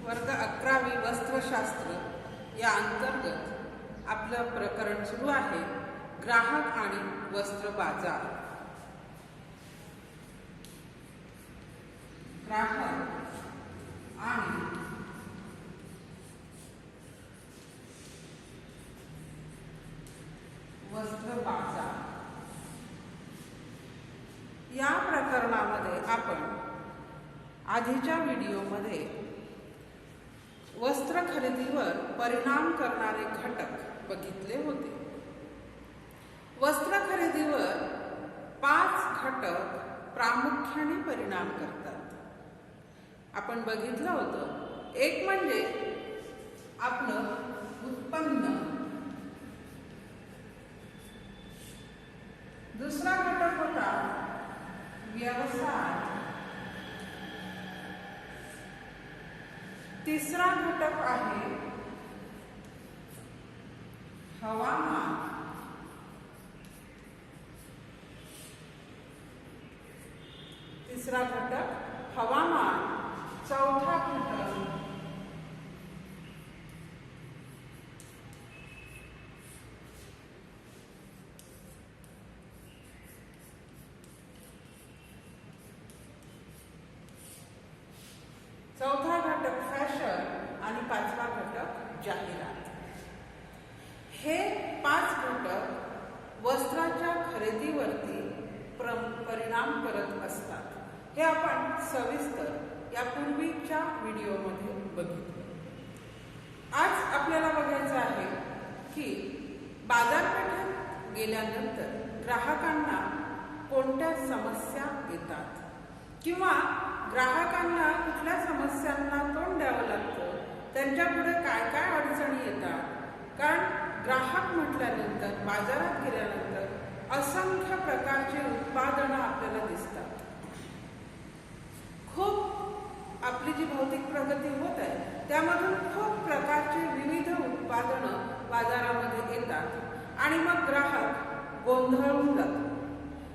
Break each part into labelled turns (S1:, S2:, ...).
S1: वर्ग 11वी वस्त्रशास्त्र या अंतर्गत आपलं प्रकरण सुरू आहे ग्राहक आणि वस्त्र बाजार। ग्राहक आणि वस्त्र बाजार या प्रकरणामध्ये आपण आधीच्या व्हिडिओमध्ये वस्त्र खरेदीवर परिणाम करणारे घटक बघितले होते। वस्त्र खरेदीवर 5 घटक प्रामुख्याने परिणाम करतात। आपण बघितलं होतं, एक म्हणजे आपलं उत्पन्न, दुसरा घटक होता व्यवसाय, तिसरा घटक आहे हवामान, तिसरा घटक हवामान, चौथा घटक फॅशन आणि पाचवा घटक जाहिरात। हे 5 घटक वस्त्राच्या खरेदीवरती परिणाम करत असतात। हे आपण सविस्तर यापूर्वीच्या व्हिडिओमध्ये बघितले। आज आपल्याला बघायचं आहे की बाजारपेठेत गेल्यानंतर ग्राहकांना कोणत्या समस्या येतात किंवा ग्राहकांना कुठल्या समस्यांना तोंड द्यावं लागतं, त्यांच्यापुढे काय काय अडचणी येतात। कारण ग्राहक म्हटल्यानंतर बाजारात गेल्यानंतर असंख्य प्रकारचे उत्पादनं आपल्याला दिसतात। खूप आपली जी भौतिक प्रगती होत आहे त्यामधून खूप प्रकारचे विविध उत्पादनं बाजारामध्ये येतात आणि मग ग्राहक गोंधळून जातो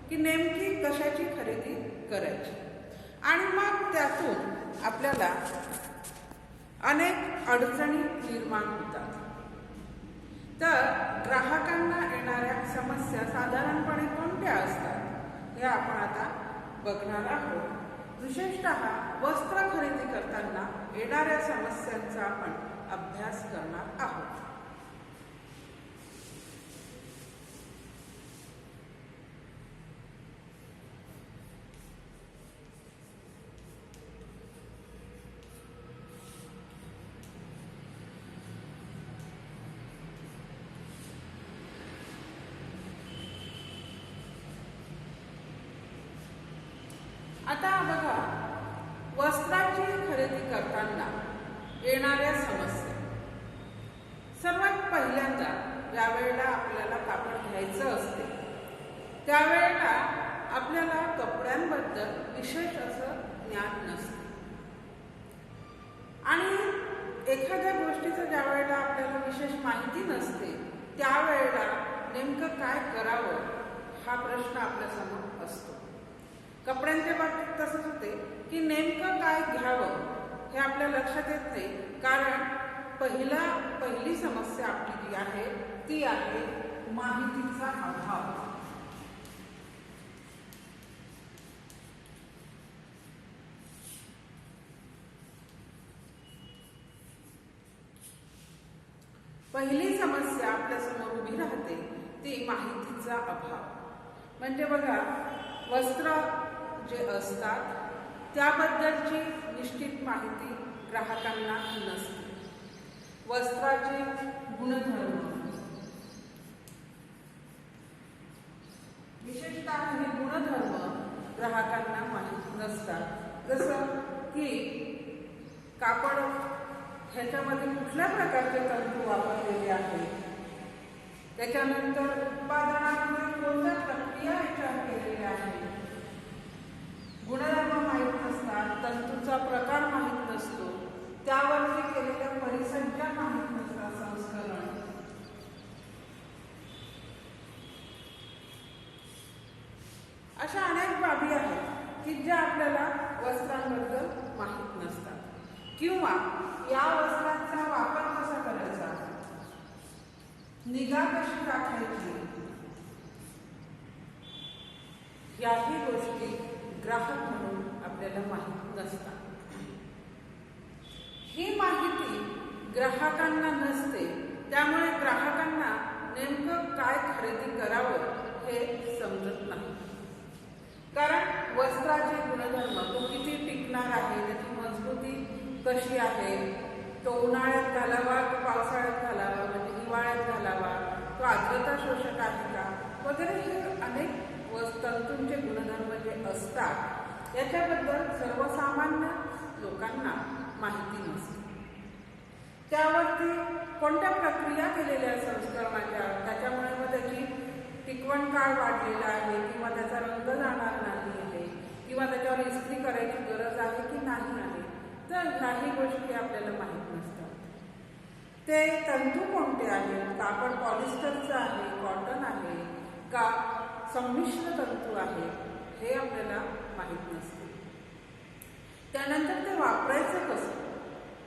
S1: की नेमकी कशाची खरेदी करायची। आणि मग त्यातून आपल्याला अनेक अडचणी निर्माण होतात। तर ग्राहकांना येणाऱ्या समस्या साधारणपणे कोणत्या असतात हे आपण आता बघणार आहोत। विशेषतः वस्त्र खरेदी करताना येणाऱ्या समस्यांचा आपण अभ्यास करणार आहोत। आता बघा, वस्त्राची खरेदी करताना येणाऱ्या समस्या। सर्वात पहिल्यांदा ज्या वेळेला आपल्याला कापड घ्यायचं असते त्यावेळेला आपल्याला कपड्यांबद्दल विशेष असं ज्ञान नसते आणि एखाद्या गोष्टीचं ज्या वेळेला आपल्याला विशेष माहिती नसते त्यावेळेला नेमकं काय करावं हा प्रश्न आपल्यासमोर असतो। कपड्यांच्या बाबतीत तसंच होते की नेमकं काय घ्यावं हे आपल्या लक्षात येत नाही, कारण पहिली समस्या आपली जी आहे ती आहे माहितीचा अभाव। पहिली समस्या आपल्यासमोर उभी राहते ती माहितीचा अभाव। म्हणजे बघा, वस्त्र जे असतात त्याबद्दलची निश्चित माहिती ग्राहकांना नसते। वस्त्राचे गुणधर्म, विशेषतः हे गुणधर्म ग्राहकांना माहित नसतात। जसं की कापड ह्याच्यामध्ये कुठल्या प्रकारचे तंतू वापरलेले आहेत, त्याच्यानंतर उत्पादनामध्ये कोणत्या प्रक्रिया याच्यावर केलेल्या आहेत, गुणधर्म माहीत नसतात, तंतूचा प्रकार माहीत नसतो, त्यावरती केलेल्या परिसंख्या माहीत नसतात, संस्करण। अशा अनेक बाबी आहेत की ज्या आपल्याला वस्त्रांबद्दल माहीत नसतात। किंवा या वस्त्रांचा वापर कसा करायचा, निगा कशी राखायची, याही गोष्टी ग्राहक म्हणून आपल्याला माहित नसतात. ही माहिती ग्राहकांना नसते, त्यामुळे ग्राहकांना नेमकं काय खरेदी करावं हे समजत नाही. कारण वस्त्राचे गुणधर्म, तो किती टिकणार आहे, त्याची मजबूती कशी आहे, तो उन्हाळ्यात घालावा की पावसाळ्यात घालावा, म्हणजे हिवाळ्यात घालावा, तो आर्द्रता शोषक आहे का वगैरे, हे अनेक तंतूंचे गुणधर्म जे असतात याच्याबद्दल सर्वसामान्य लोकांना माहिती नसते. त्यावरती कोणत्या प्रक्रिया केलेल्या संस्करणाच्या, त्याच्यामुळे मग त्याची टिकवण काळ वाढलेला आहे किंवा त्याचा रंग जाणार नाही आहे किंवा त्याच्यावर इस्त्री करायची गरज आहे की नाही आहे, तर ह्याही गोष्टी आपल्याला माहीत नसतात. ते तंतू कोणते आहेत, कापड पॉलिस्टरचं आहे, कॉटन आहे का संमिश्र तंतू आहे, हे आपल्याला माहीत नसते. त्यानंतर ते वापरायचं कसं,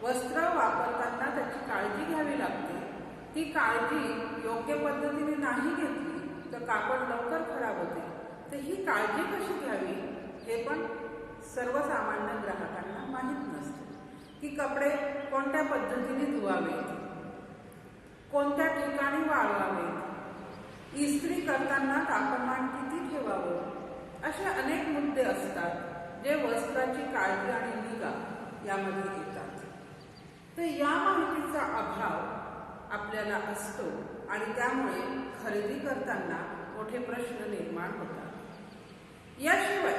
S1: वस्त्र वापरताना त्याची काळजी घ्यावी लागते. ती काळजी योग्य पद्धतीने नाही घेतली तर कापड लवकर खराब होते. तर ही काळजी कशी घ्यावी हे पण सर्वसामान्य ग्राहकांना माहीत नसते. की कपडे कोणत्या पद्धतीने धुवावेत, कोणत्या ठिकाणी वाळवावेत, इस्त्री करताना तापमान किती ठेवावं, असे अनेक मुद्दे असतात जे वस्त्राची काळजी आणि निगा यामध्ये येतात. तर या माहितीचा अभाव आपल्याला असतो आणि त्यामुळे खरेदी करताना मोठे प्रश्न निर्माण होतात. याशिवाय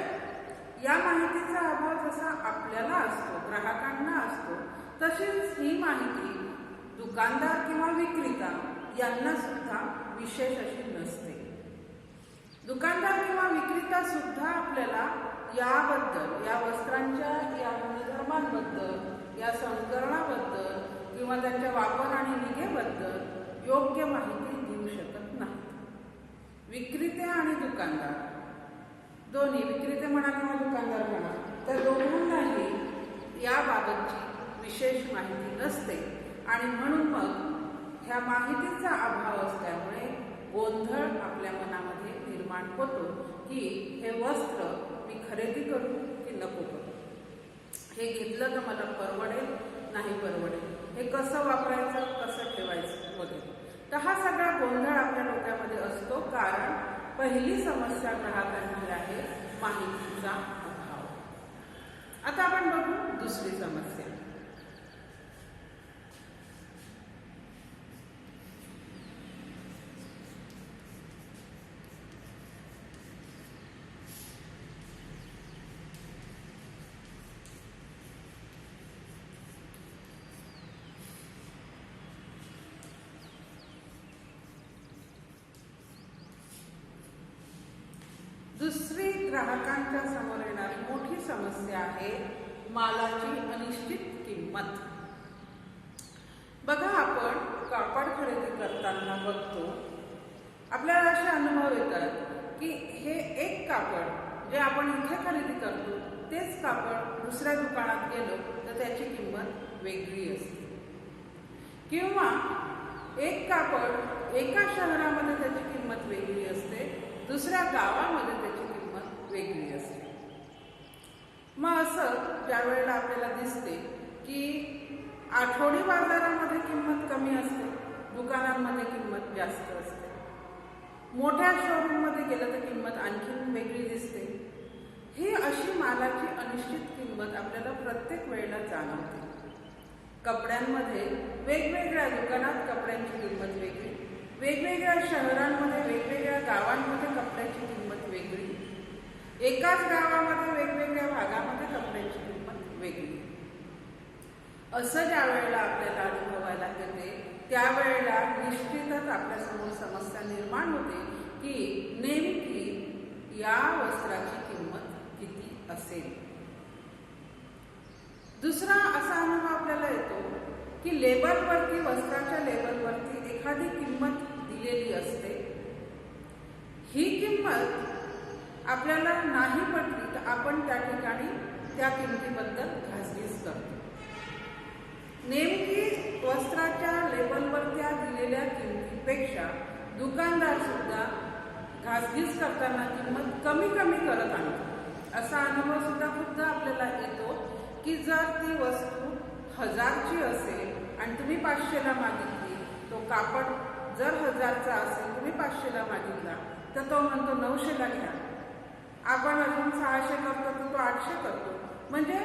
S1: या माहितीचा अभाव जसा आपल्याला असतो, ग्राहकांना असतो, तशीच ही माहिती दुकानदार किंवा विक्रेता यांना सुद्धा विशेष अशी नसते. दुकानदार किंवा विक्रेता सुद्धा आपल्याला याबद्दल, या वस्त्रांच्या या गुणधर्मांबद्दल, या संस्करणाबद्दल किंवा त्यांच्या वापर आणि निगेबद्दल योग्य माहिती देऊ शकत नाही. विक्रेते आणि दुकानदार दोन्ही, विक्रेते म्हणा किंवा दुकानदार म्हणा, तर दोघांनाही याबाबतची विशेष माहिती नसते आणि म्हणून मग ह्या माहितीचा अभाव असल्यामुळे गोंधळ आपल्या मनामध्ये निर्माण होतो की हे वस्त्र मी खरेदी करू की नको करू, हे घेतलं तर मला परवडेल नाही परवडेल, हे कसं वापरायचं कसं ठेवायचं वगैरे. तर हा सगळा गोंधळ आपल्या डोक्यामध्ये असतो, कारण पहिली समस्या ग्राहकांची आहे माहितीचा अभाव. आता आपण बघू दुसरी समस्या. दुसरी ग्राहकांच्या समोर येणारी मोठी समस्या आहे मालाची अनिश्चित किंमत. बघा, आपण कापड खरेदी करताना बघतो, आपल्याला असे अनुभव येतात की हे एक कापड जे आपण इथे खरेदी करतो तेच कापड दुसऱ्या दुकानात गेलो तर त्याची किंमत वेगळी असते, किंवा एक कापड एका शहरामध्ये त्याची किंमत वेगळी असते, दुसऱ्या गावामध्ये त्याची किंमत वेगळी असते. मग असं ज्या वेळेला आपल्याला दिसते की आठवडी बाजारामध्ये किंमत कमी असते, दुकानांमध्ये किंमत जास्त असते, मोठ्या शोरूममध्ये गेलं तर किंमत आणखीन वेगळी दिसते. ही अशी मालाची अनिश्चित किंमत आपल्याला प्रत्येक वेळेला जाणवते. कपड्यांमध्ये वेगवेगळ्या दुकानात कपड्यांची किंमत वेगळी, वेगवेगळ्या शहरांमध्ये वेगवेगळ्या गावांमध्ये कपड्याची किंमत वेगळी, एकाच गावामध्ये वेगवेगळ्या भागामध्ये कपड्याची किंमत वेगळी. असं ज्या वेळेला आपल्याला अनुभवायला येते त्यावेळेला निश्चितच आपल्यासमोर समस्या निर्माण होते की नेमकी या वस्त्राची किंमत किती असेल. दुसरा असा अनुभव आपल्याला येतो की लेबलवरती, वस्त्राच्या लेबलवरती एखादी किंमत दिलेली असते. ही किंमत आपल्याला नाही पटली तर आपण त्या ठिकाणी त्या किमतीबद्दल घासघीस करतो. नेमकी वस्त्राच्या लेबलवर त्या दिलेल्या किमतीपेक्षा दुकानदार सुद्धा घासघीस करताना किंमत कमी करत आणतो. असा अनुभव सुद्धा खूपदा आपल्याला येतो की जर ती वस्तू 1000ची असेल आणि तुम्ही 500ला मागितली, तो कापड जर 1000चा असेल, तुम्ही 500ला मागितला, तर तो म्हणतो 900ला घ्या. आपण अजून 600 करतो तर तो 800 करतो. म्हणजे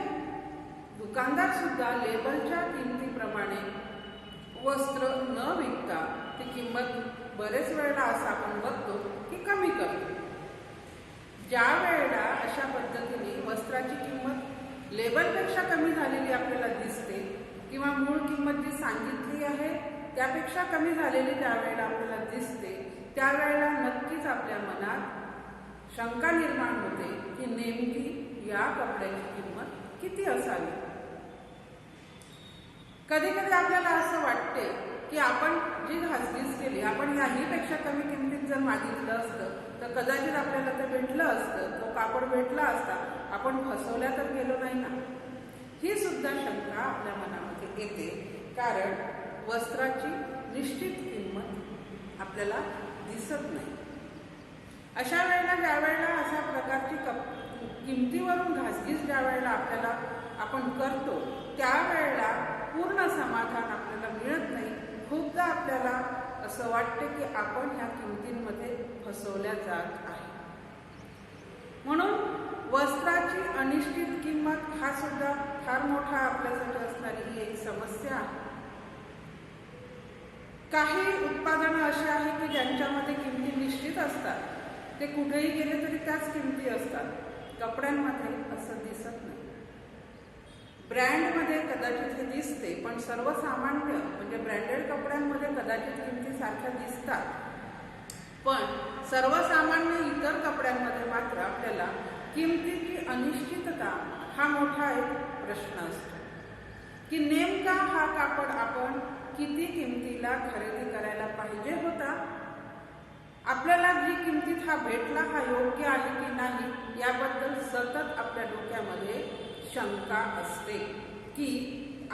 S1: दुकानदार सुद्धा लेबलच्या किमतीप्रमाणे वस्त्र न विकता ती किंमत बरेच वेळेला असं आपण बघतो की कमी करतो. ज्या वेळेला अशा पद्धतीने वस्त्राची किंमत लेबलपेक्षा कमी झालेली आपल्याला दिसते किंवा मूळ किंमत जी सांगितली आहे त्यापेक्षा कमी झालेली त्यावेळेला आपल्याला दिसते, त्यावेळेला नक्कीच आपल्या मनात शंका निर्माण होते की नेमकी या कपड्याची किंमत किती असावी. कधी कधी आपल्याला असं वाटते की आपण जी घासघीस केली, आपण याहीपेक्षा कमी किमतीत जर मागितलं असतं तर कदाचित आपल्याला ते भेटलं असतं, तो कापड भेटला असता, आपण फसवल्या तर गेलो नाही ना. ही सुद्धा शंका आपल्या मनामध्ये येते, कारण वस्त्राची निश्चित किंमत आपल्याला दिसत नाही. अशा वेळेला ज्या वेळेला अशा प्रकारची किमतीवरून घासघीस ज्या वेळेला आपण करतो, त्यावेळेला पूर्ण समाधान आपल्याला मिळत नाही. खूपदा आपल्याला असं वाटते की आपण ह्या किमतींमध्ये फसवल्या जात आहे. म्हणून वस्त्राची अनिश्चित किंमत हा सुद्धा फार मोठा आपल्यासाठी असणारी ही एक समस्या आहे. काही उत्पादनं अशी आहेत की ज्यांच्यामध्ये किमती निश्चित असतात, ते कुठेही गेले तरी त्याच किमती असतात. कपड्यांमध्ये असं दिसत नाही. ब्रँडमध्ये कदाचित हे दिसते, पण सर्वसामान्य म्हणजे ब्रँडेड कपड्यांमध्ये कदाचित किमती सारख्या दिसतात, पण सर्वसामान्य इतर कपड्यांमध्ये मात्र आपल्याला किमतीची अनिश्चितता हा मोठा एक प्रश्न असतो की नेमका हा कापड आपण किती किमतीला खरेदी करायला पाहिजे होता, आपल्याला जी किमतीत हा भेटला हा योग्य आहे की नाही, याबद्दल सतत आपल्या डोक्यामध्ये शंका असते की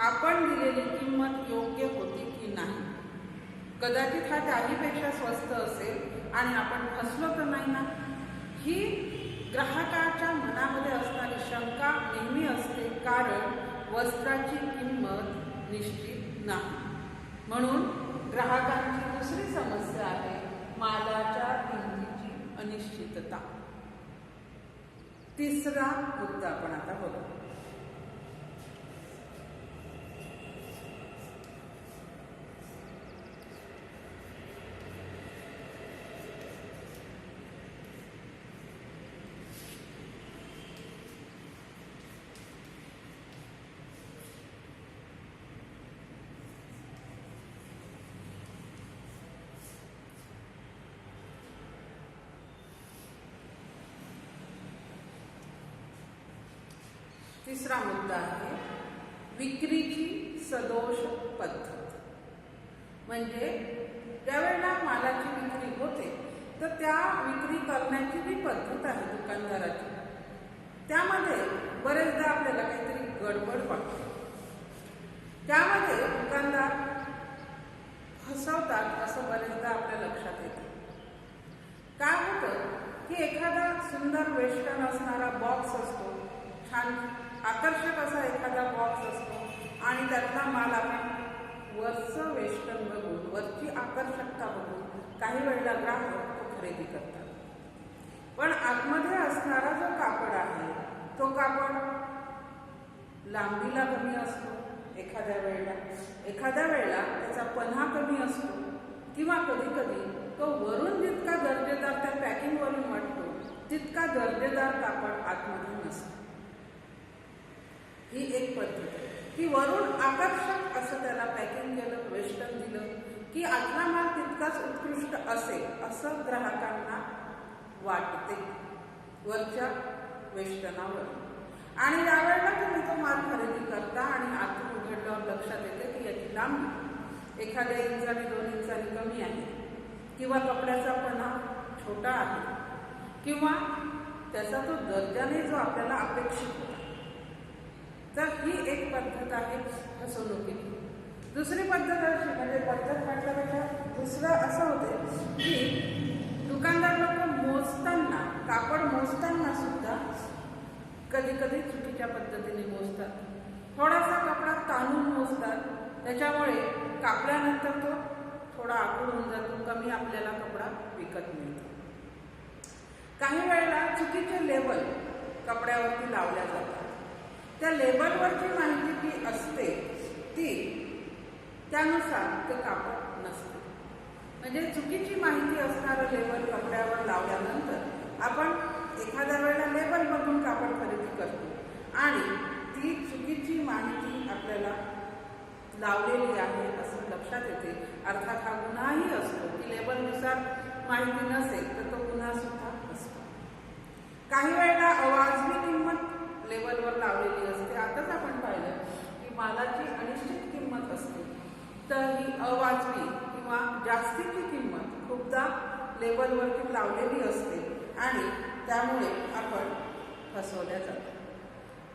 S1: आपण दिलेली किंमत योग्य होती की नाही. कदाचित हा त्याहीपेक्षा स्वस्त असेल आणि आपण फसलो तर नाही ना. ही ग्राहकाच्या मनामध्ये असणारी शंका नेहमी असते, कारण वस्त्राची किंमत निश्चित नाही. म्हणून ग्राहकांची दुसरी समस्या आहे मालाच्या किमतीची अनिश्चितता. तिसरा मुद्दा आपण आता बघू. तिसरा मुद्दा आहे विक्रीची सदोष पद्धत. म्हणजे ज्यावेळेला मालाची विक्री होते तर त्या विक्री करण्याची जी पद्धत आहे दुकानदाराची, त्यामध्ये बरेचदा आपल्याला काहीतरी गडबड वाटते. त्यामध्ये दुकानदार फसवतात असं बरेचदा आपल्या लक्षात येतं. काय होतं की एखादा सुंदर वेस्टर्न असणारा बॉक्स असतो, छान आकर्षक असा एखादा बॉक्स असतो आणि त्यातला माल आपण वरचं वेस्टर्न बघून, वरची आकर्षकता बघून काही वेळेला ग्राहक तो खरेदी करतात. पण आतमध्ये असणारा जो कापड आहे तो कापड लांबीला कमी असतो, एखाद्या वेळेला त्याचा पन्हा कमी असतो, किंवा कधी कधी तो वरून जितका दर्जेदार त्या पॅकिंगवरून वाटतो तितका दर्जेदार कापड आतमध्ये नसतो. ही एक पद्धत आहे की वरून आकर्षक असं त्याला पॅकिंग केलं, वेस्टर्न दिलं की आतला माल तितकाच उत्कृष्ट असेल असं ग्राहकांना वाटते वरच्या वेस्टर्नावर. आणि ज्यावेळेला तुम्ही तो माल खरेदी करता आणि आतून उघडल्यावर लक्षात येते की याची लांबी एखाद्या इंचाने 2 इंचांनी कमी आहे, किंवा कपड्याचा पन्हा छोटा आहे, किंवा त्याचा तो दर्जाने जो आपल्याला अपेक्षित होता, तर ही एक पद्धत आहे फसवणुकीने. दुसरी पद्धत अशी, म्हणजे पद्धत म्हटल्यापेक्षा दुसरं असं होते की दुकानदार लोक मोजताना, कापड मोजताना सुद्धा कधी कधी चुकीच्या पद्धतीने मोजतात. थोडासा कपडा ताणून मोजतात, त्याच्यामुळे कापल्यानंतर तो थोडा आखूड होऊन जातो, कमी आपल्याला कपडा विकत मिळतो. काही वेळेला चुकीचे लेबल कपड्यावरती लावल्या जातात. त्या लेबलवरची माहिती जी असते ती त्यानुसार ते कापड नसते. म्हणजे चुकीची माहिती असणारं लेबल कपड्यावर लावल्यानंतर आपण एखाद्या वेळेला लेबल बघून कापड खरेदी करतो आणि ती चुकीची माहिती आपल्याला लावलेली आहे असं लक्षात येते. अर्थात हा गुन्हाही असतो की लेबलनुसार माहिती नसेल तर तो गुन्हा सुद्धा असतो. काही वेळेला अवाजवी किंमत लेबलवर लावलेली असते. आताच आपण पाहिलं की मालाची अनिश्चित किंमत असते, तर ही अवाजवी किंवा जास्तीची किंमत खूपदा लेबलवरती लावलेली असते आणि त्यामुळे आपण फसवल्या जातो.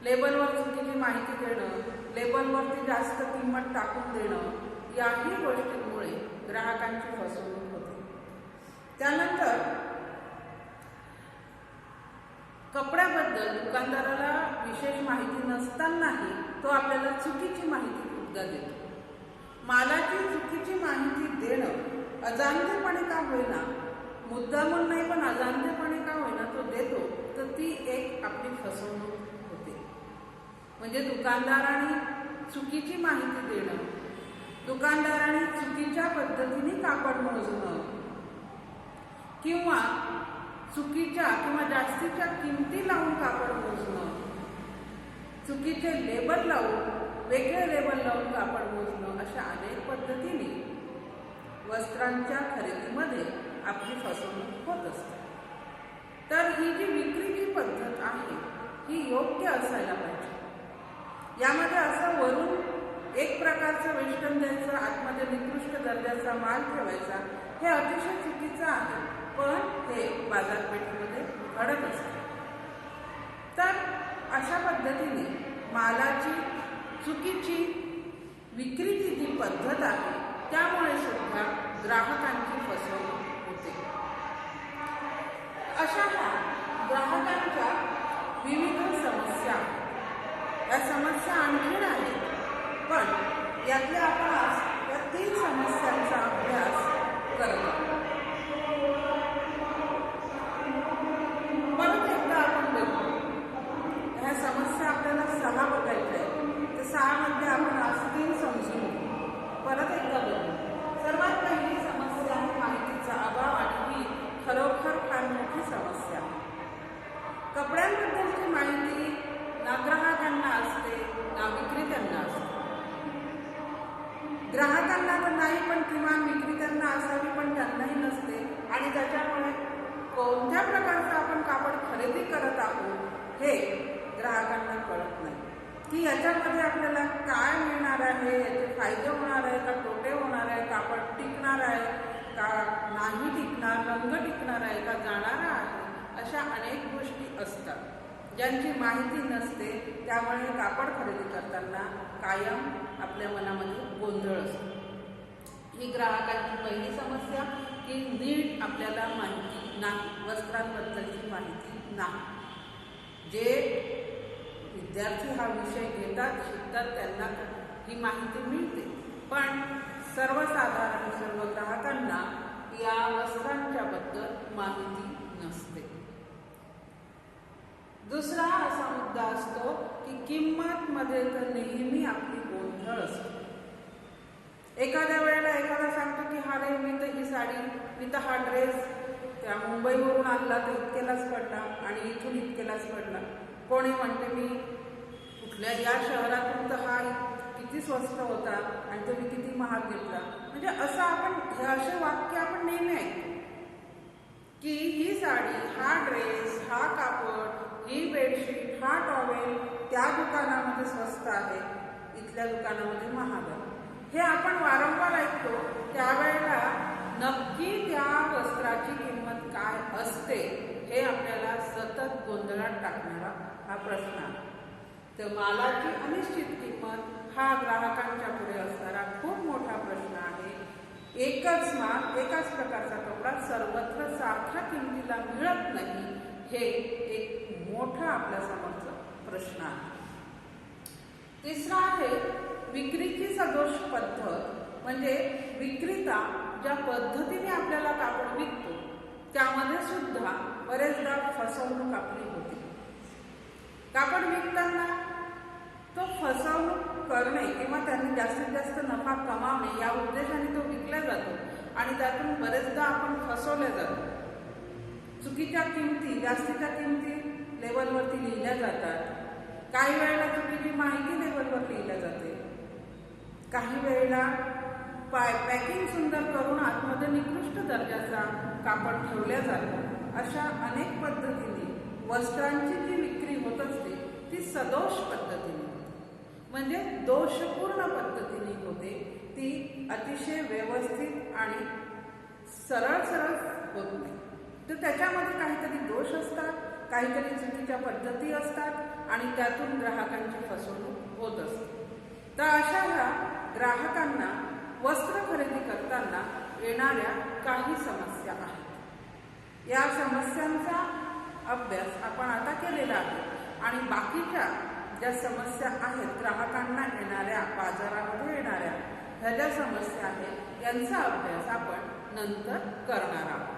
S1: लेबलवर चुकीची माहिती देणं, लेबलवरती जास्त किंमत टाकून देणं, याही गोष्टींमुळे ग्राहकांची फसवणूक होते. त्यानंतर कपड्याबद्दल दुकानदाराला विशेष माहिती नसतानाही तो आपल्याला चुकीची माहिती खूपदा देतो. मालाची चुकीची माहिती देणं अजाणतेपणे का होईना, मुद्दामून नाही पण अजाणतेपणे का होईना तो देतो, तर ती एक आपली फसवणूक होते. म्हणजे दुकानदारांनी चुकीची माहिती देणं, दुकानदारांनी चुकीच्या पद्धतीने कापड मोजणं किंवा चुकीच्या किंवा जास्तीच्या किमती लावून कापड मोजणं, चुकीचे लेबल लावून, वेगळे लेबल लावून कापड मोजणं, अशा अनेक पद्धतीने वस्त्रांच्या खरेदीमध्ये आपली फसवणूक होत असते. तर ही जी विक्रीची पद्धत आहे ही योग्य असायला पाहिजे. यामध्ये असं वरून एक प्रकारचं वेष्टन द्यायचं, आतमध्ये निकृष्ट दर्जाचा माल ठेवायचा, हे अतिशय चुकीचं आहे, पण हे बाजारपेठेमध्ये घडत असते. तर अशा पद्धतीने मालाची चुकीची विक्रीची जी पद्धत आहे त्यामुळे सुद्धा ग्राहकांची फसवणूक होते. अशा ह्या ग्राहकांच्या विविध समस्या, या समस्या आणखीन आहेत, पण यातल्या आपण आज या 3 समस्यांचा अभ्यास करतो. परत एकदा आपण बघू. ह्या समस्या आपल्याला 6 बघायच्या आहेत, तर 6 मध्ये आपण आज 3 समजून घेऊ. परत एकदा बघू. सर्वात पहिली समस्या आहे माहितीचा अभाव, आणि ही खरोखर फार मोठी समस्या आहे. कपड्यांबद्दलची माहिती ना ग्राहकांना असते ना विक्रेत्यांना असते. ग्राहकांना तर नाही, पण किमान विक्रेत्यांना असावी, पण त्यांनाही नसते. आणि त्याच्यामुळे कोणत्या प्रकारचं आपण कापड खरेदी करत आहोत हे ग्राहकांना कळत नाही, की याच्यामध्ये आपल्याला काय मिळणार आहे, याचे फायदे होणार आहे का तोटे होणार आहे, कापड टिकणार आहे का नाही टिकणार, रंग टिकणार आहे का जाणारा आहे. अशा अनेक गोष्टी असतात ज्यांची माहिती नसते. त्यामुळे कापड खरेदी करताना कायम आपल्या मनामध्ये गोंधळ असतो. ही ग्राहकांची पहिली समस्या, की नीट आपल्याला माहिती नाही, वस्त्रांबद्दलची माहिती नाही. जे विद्यार्थी हा विषय घेतात, शिकतात, त्यांना ही माहिती मिळते, पण सर्वसाधारण सर्व ग्राहकांना या वस्त्रांच्या बद्दल माहिती नसते. दुसरा असा मुद्दा असतो की किंमत मध्ये तर नेहमी आपली गोंधळ असतो. एखाद्या वेळेला एखादा सांगतो की हा रे, मी तर ही साडी, मी तर हा ड्रेस त्या मुंबईवरून आणला तर इतकेलाच पडला आणि इथून इतकेलाच पडला. कोणी म्हणते मी कुठल्या या शहरातून तर हा किती स्वस्त होता आणि तो मी किती महाग घेतला. म्हणजे असं आपण हे असे वाक्य आपण नेहमी ऐकतो की ही साडी, हा ड्रेस, हा कापड, ही बेडशीट, हा टॉवेल त्या दुकानामध्ये स्वस्त आहे, इथल्या दुकानामध्ये महाग आहे. हे आपण वारंवार ऐकतो. त्यावेळेला नक्की त्या वस्त्राची किंमत काय असते हे आपल्याला सतत गोंधळात टाकणारा हा प्रश्न आहे. तर मालाची अनिश्चित किंमत हा ग्राहकांच्या पुढे असणारा खूप मोठा प्रश्न आहे. एकच माल, एकाच प्रकारचा कपडा सर्वत्र सारख्या किमतीला मिळत नाही, हे एक मोठा आपल्या समोरचा प्रश्न आहे. तिसरा आहे विक्रीची सदोष पद्धत, म्हणजे विक्रेता ज्या पद्धतीने आपल्याला कापड विकतो त्यामध्ये सुद्धा बरेचदा फसवणूक आपली होते. कापड विकताना तो फसवणूक करणे किंवा त्यांनी जास्तीत जास्त नफा कमावणे या उद्देशाने तो विकला जातो आणि त्यातून बरेचदा आपण फसवले जातो. चुकीच्या किमती, जास्तीच्या किमती लेबलवरती लिहिल्या जातात. काही वेळेला चुकीची माहिती लेबलवर लिहिल्या जाते. काही वेळेला पॅकिंग सुंदर करून आतमध्ये निकृष्ट दर्जाचा कापड ठेवल्या जातो. अशा अनेक पद्धतीने वस्त्रांची जी विक्री होत असते ती सदोष पद्धतीने होते, म्हणजे दोषपूर्ण पद्धतीने होते. ती अतिशय व्यवस्थित आणि सरळ होत नाही. तर त्याच्यामध्ये काहीतरी दोष असतात, काहीतरी चुकीच्या पद्धती असतात आणि त्यातून ग्राहकांची फसवणूक होत असते. तर अशा ह्या ग्राहकांना वस्त्र खरेदी करताना येणाऱ्या काही समस्या आहेत. या समस्यांचा अभ्यास आपण आता केलेला आहे आणि बाकीच्या ज्या समस्या आहेत ग्राहकांना येणाऱ्या, बाजारामध्ये येणाऱ्या ह्या ज्या समस्या आहेत यांचा अभ्यास आपण नंतर करणार आहोत.